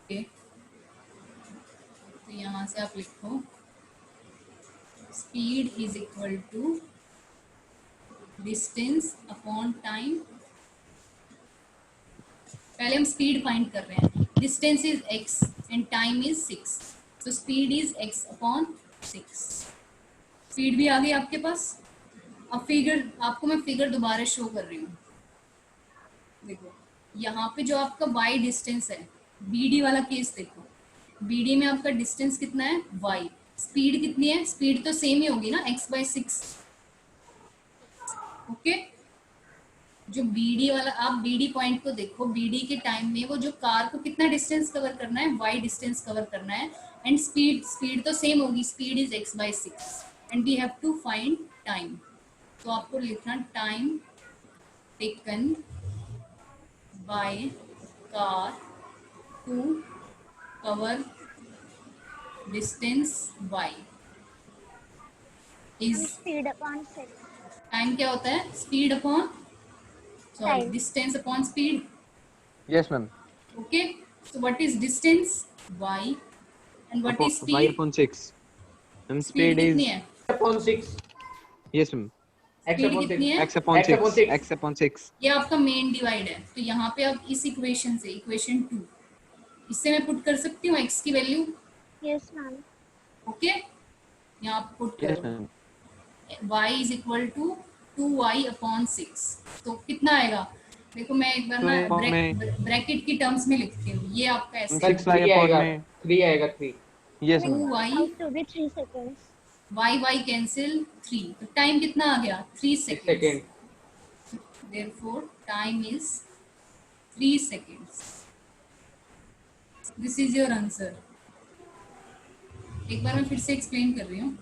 Okay, तो यहाँ से आप लिखो speed is equal to distance upon time. पहले हम स्पीड फाइंड कर रहे हैं, distance is x and time is 6, तो speed is x upon 6। Speed भी आ गई आपके पास। अब फिगर आपको मैं फिगर दोबारा शो कर रही हूँ, देखो यहाँ पे जो आपका y डिस्टेंस है, BD वाला केस देखो, BD में आपका डिस्टेंस कितना है y, स्पीड कितनी है, स्पीड तो सेम ही होगी ना x/6। ओके, जो BD वाला, आप BD पॉइंट को देखो, BD के टाइम में वो जो कार को कितना डिस्टेंस कवर करना है, y डिस्टेंस कवर करना है, एंड स्पीड तो सेम होगी, speed is x/6 and we have to find time. तो आपको लिखना time taken by car to cover distance y is, speed upon 6 time क्या होता है, speed upon, sorry Time. Distance upon speed. Yes ma'am. Okay, so what is distance y and what is y speed? upon 6 and Speed speed कितनी is है, upon 6 yes ma'am x Speed upon कितनी 6 है? x upon X upon 6 6. x upon 6 ये आपका मेन डिवाइड है। तो यहाँ पे अब इस इक्वेशन से, इक्वेशन 2, इससे मैं पुट कर सकती हूँ x की वैल्यू। Yes ma'am. ओके, यहाँ आप पुट yes करो ma'am y is equal to 2y upon 6, तो कितना आएगा, देखो मैं एक बार ना तो मैं ब्रैकेट की टर्म्स में लिखती हूँ, ये आपका ऐसे 6y 3 upon आएगा, में 3 आएगा 3। yes ma'am 2y, out to be 3 seconds. y cancel 3, तो टाइम कितना आ गया 3 second. Second. Therefore, time is 3 seconds. This is your answer. एक बार मैं फिर से एक्सप्लेन कर रही हूँ,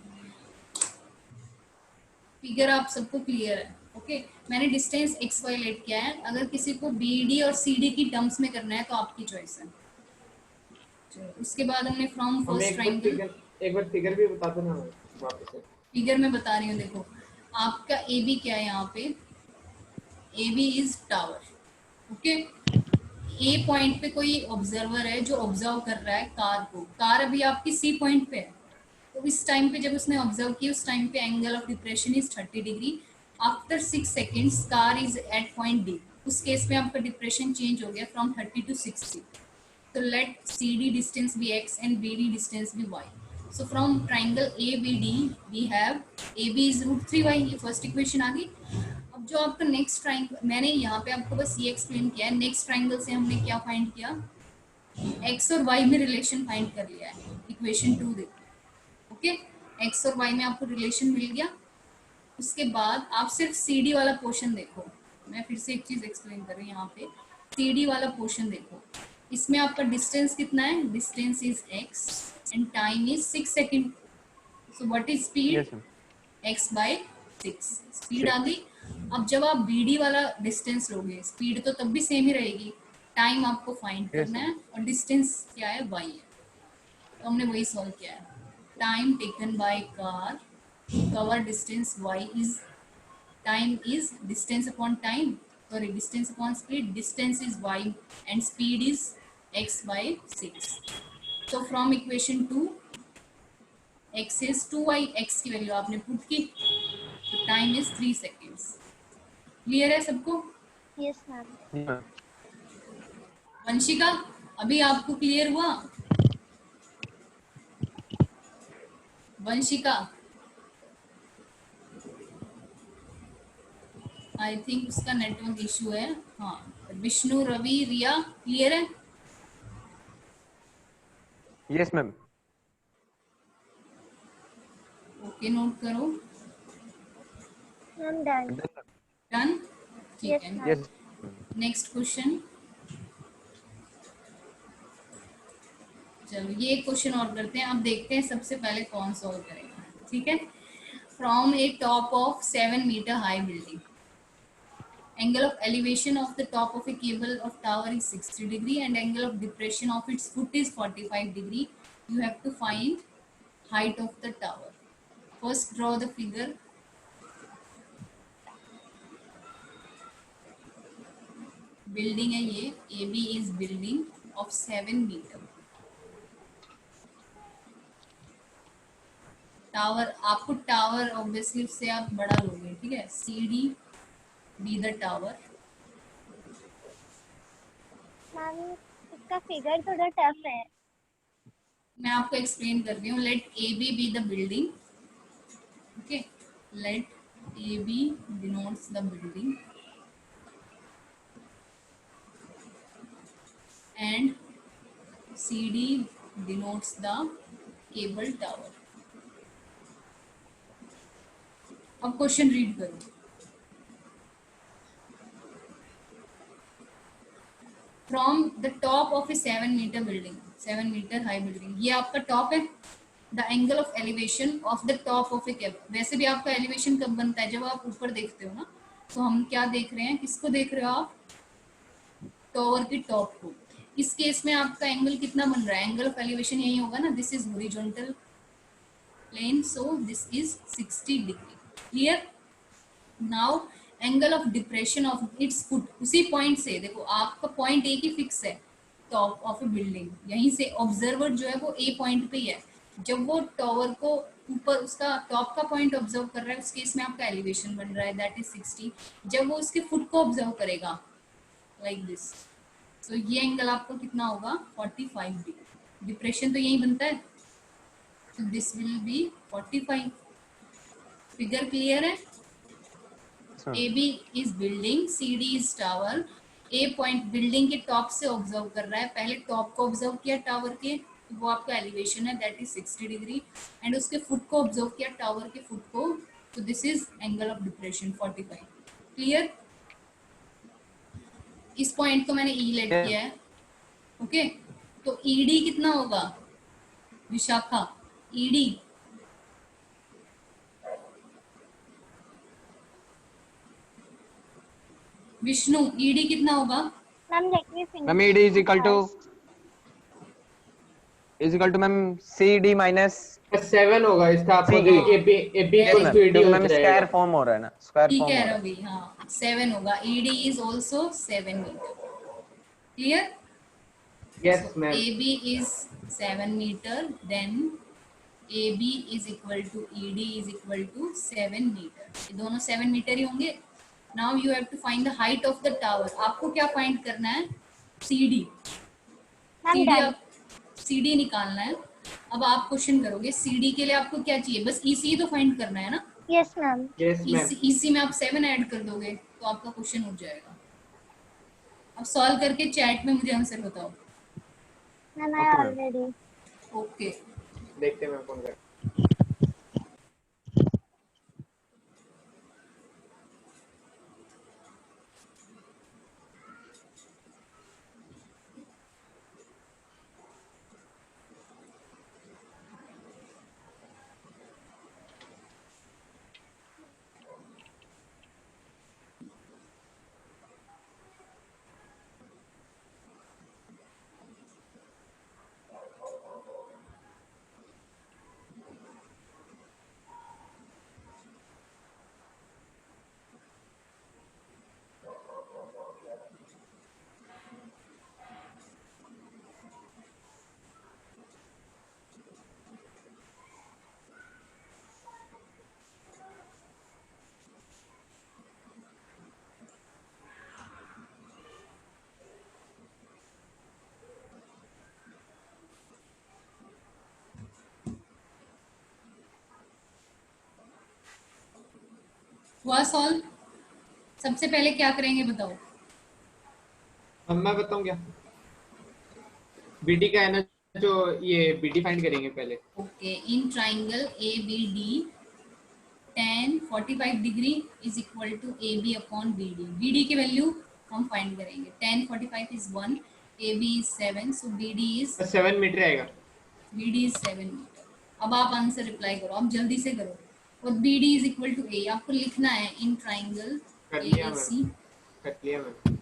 फिगर आप सबको क्लियर है। ओके, मैंने डिस्टेंस x y लेट किया है, अगर किसी को BD और CD की टर्म्स में करना है तो आपकी चॉइस है। चलो, उसके बाद हमने फ्रॉम हमें फर्स्ट ट्राइंगल, एक बार फिगर भी बता दो ना वापस से। फिगर में बता रही हूँ, देखो आपका AB क्या है यहाँ पे, AB is tower. Okay, A point पे कोई ऑब्जर्वर है जो ऑब्जर्व कर रहा है कार को, कार अभी आपकी सी पॉइंट पे है, तो इस टाइम पे जब उसने ऑब्जर्व किया उस टाइम पे angle of depression is 30 degree. After 6 seconds car is at point D, उस केस में आपका डिप्रेशन चेंज हो गया फ्रॉम 30 टू 60। तो let CD distance be x and BD distance be y। So from triangle ABD we have AB is √3y, ये फर्स्ट इक्वेशन आ गई। अब जो आपका नेक्स्ट ट्राइंगल, मैंने यहाँ पे आपको बस ये एक्सप्लेन किया है, नेक्स्ट ट्राइंगल से हमने क्या फाइंड किया, x और y में रिलेशन फाइंड कर लिया है। इक्वेशन 2 देखो। ओके, एक्स और वाई में आपको रिलेशन मिल गया। उसके बाद आप सिर्फ सी डी वाला पोर्शन देखो। मैं फिर से एक चीज एक्सप्लेन कर रही हूँ यहाँ पे। सी डी वाला पोर्शन देखो, इसमें आपका डिस्टेंस कितना है? Distance is x and time is 6 second. So what is speed? Yes, ma'am. x by 6 speed आ गई। अब जब आप बी डी वाला डिस्टेंस लोगे, स्पीड तो तब भी सेम ही रहेगी, टाइम आपको फाइंड Yes, करना है और डिस्टेंस क्या है? y है। तो हमने वही सॉल्व किया है। Time taken by car, cover distance y is, time is distance upon time, sorry distance upon speed, distance is y and speed is x by 6। so from equation 2 x is 2y, x की वैल्यू आपने पुट की, तो टाइम इज 3 सेकेंड्स। क्लियर है सबको? Yes ma'am. Yeah, ma'am. Vanshika, अभी आपको क्लियर हुआ? वंशिका, आई थिंक उसका नेटवर्क इशू है। हाँ, विष्णु, रवि, रिया, क्लियर है? Yes, ma'am. ओके, नोट करो। Ma'am done. डन? ठीक Yes, है। ma'am. Yes. Next question. चलो ये क्वेश्चन और करते हैं। अब देखते हैं सबसे पहले कौन सॉल्व करेगा। ठीक है। From a top of 7 metre high building, angle of elevation of the top of a cable of tower is 60 degree and angle of depression of its foot is 45 degree. You have to find height of the tower. First draw the figure. Building है ये, AB is building of 7 meter. Tower, आपको टावर ऑब्वियसली उससे आप बड़ा लोगे, ठीक है। CD be the tower. Ma'am इसका फिगर थोड़ा टफ है। मैं आपको एक्सप्लेन कर रही हूँ। Late AB be the building. Okay, let AB denotes the building and CD denotes the cable tower. अब क्वेश्चन रीड करो। From the top of a 7 metre building, 7 metre high building, ये आपका टॉप है। The angle of elevation of the top of a cable. वैसे भी आपका एलिवेशन कब बनता है? जब आप ऊपर देखते हो ना। तो हम क्या देख रहे हैं? किसको देख रहे हो आप? टॉवर की टॉप को। इस केस में आपका एंगल कितना बन रहा है? एंगल ऑफ एलिवेशन यही होगा ना, this is horizontal plane, so this is 60 degree. Clear? Now angle of depression of its foot, उसी पॉइंट से देखो, आपका पॉइंट एक ही फिक्स है टॉप ऑफ ए बिल्डिंग, यहीं से ऑब्जर्वर जो है वो ए पॉइंट पे ही है। जब वो टॉवर को ऊपर, उसका टॉप का पॉइंट ऑब्जर्व कर रहा है, उस केस में आपका एलिवेशन बन रहा है, दैट इज 60। जब वो उसके फुट को ऑब्जर्व करेगा लाइक दिस, तो ये एंगल आपका कितना होगा? 45 डिग्री। डिप्रेशन तो यही बनता है, तो this will B 45। Figure clear है? AB is building, CD is tower. A point building के टॉप से ऑब्जर्व कर रहा है, पहले टॉप को ऑब्जर्व किया टावर के, तो वो आपका एलिवेशन है, दैट इज 60 डिग्री। एंड उसके फुट को ऑब्जर्व किया, टावर के फुट को, तो this is angle of depression 45। Clear? इस पॉइंट को मैंने E लेट किया है। ओके, तो ED कितना होगा विशाखा? ED विष्णु, ED कितना होगा? Ma'am let me finish. Ma'am, ED is equal to ma'am CD minus 7 होगा इसका, आपको CE. AB yes equals ma'am, to ED क्योंकि हो मैम जाएगा। स्क्वायर फॉर्म हो रहा है ना, स्क्वायर ठीक फॉर्म है हो रहा है। रवि, हाँ 7 होगा। ED is also 7 meter. Clear? Yes So ma'am. AB is 7 meter, then AB is equal to ED is equal to 7 meter. ये दोनों 7 meter ही होंगे। Now you have to find the height of the tower. आपको क्या find करना है? CD. Ma'am CD done. आप CD निकालना है। अब आप क्वेश्चन करोगे CD के लिए आपको क्या चाहिए? बस EC तो फाइंड करना है ना। Yes ma'am. Yes ma'am. EC में आप 7 ऐड कर दोगे तो आपका क्वेश्चन हो जाएगा। अब सॉल्व करके चैट में मुझे आंसर बताओ। मैम आई Okay, ma'am. ऑलरेडी। ओके, देखते हैं मैं फोन कर। हुआ सॉल्व? सबसे पहले क्या करेंगे बताओ? अब मैं बताऊं क्या? बीडी का है ना, जो ये बीडी फाइंड करेंगे पहले। Okay, in triangle A B D tan 45 degree is equal to A B upon B D. B D की वैल्यू हम फाइंड करेंगे। tan 45 is 1, A B is 7, so B D is 7 metre आएगा। B D is 7 metre. अब आप आंसर रिप्लाई करो, आप जल्दी से करो। और B D is equal to A आपको लिखना है इन ट्राइंगल कर लिया ए मैंने। सी। कर लिया मैंने।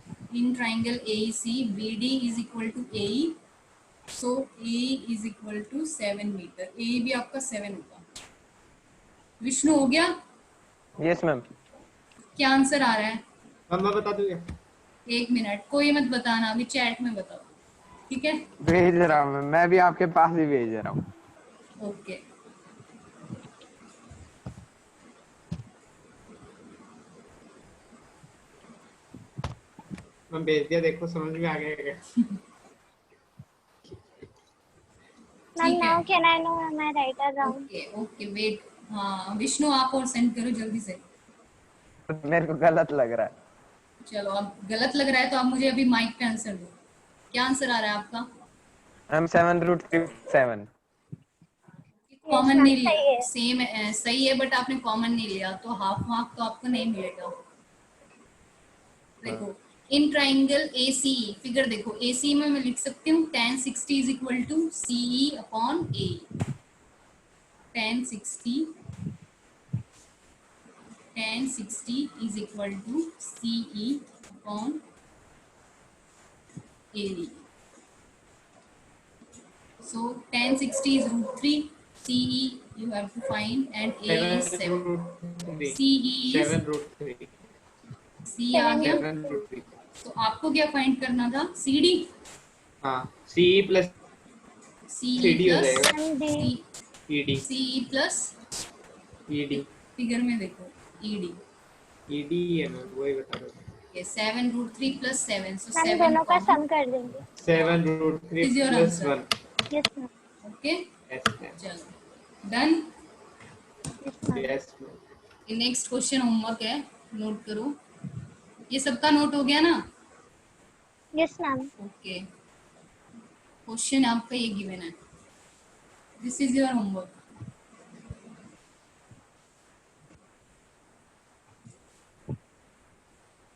In triangle AEC, BD is equal to AE, so AE is equal to 7 metre. AE भी आपका 7 होगा। विष्णु हो गया? Yes ma'am. क्या आंसर आ रहा है? अब मैं बता दूं क्या? 1 मिनट, कोई मत बताना, अभी चैट में बताओ, ठीक है? भेज रहा हूँ मैं भी आपके पास ही भेज रहा हूँ। ओके, मैं भेज दिया, देखो समझ में आ गया क्या? Ma'am, ठीक है। now can I know am I right or wrong? Okay okay, wait. हाँ विष्णु, आप और सेंड करो जल्दी से। मेरे को गलत लग रहा है। चलो, अब गलत लग रहा है तो आप मुझे अभी माइक पे आंसर दो। क्या आंसर आ रहा है आपका? मैम 7√357। कॉमन ma'am, नहीं सही लिया, है। सेम सही है, बट आपने कॉमन नहीं लिया तो हाफ मार्क तो आपको नहीं मिलेगा। देखो, इन ट्राइंगल ए सी, फिगर देखो, ए सी में मैं लिख सकती हूँ tan 60 is equal to C E upon A. tan 60 is equal to C E upon A D. So tan 60 is √3, CE you have to find, and A is 7. CE is 7√3। C आ गया। 7√3। तो आपको क्या फाइंड करना था? CD। हाँ, CE प्लस CE CD हो प्लस जाएगा। ED। CE plus ED। Figure में देखो ED। ED है, मैं वही बता रहा हूँ। ये 7√3 प्लस 7, so Ma'am, 7 दोनों का कॉमन। सम कर देंगे। 7√3 Is your plus answer? 1। Yes, ma'am. Okay, Yes, ma'am. चलो done. Yes, ma'am. Yes, ma'am. ये नेक्स्ट क्वेश्चन होमवर्क है, नोट करो। ये सबका नोट हो गया ना? Yes, ma'am. ओके, क्वेश्चन आपका ये गिवन है, this is your homework.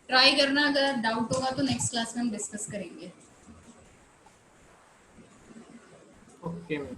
Try करना, अगर डाउट होगा तो नेक्स्ट क्लास में हम डिस्कस करेंगे। Okay, ma'am.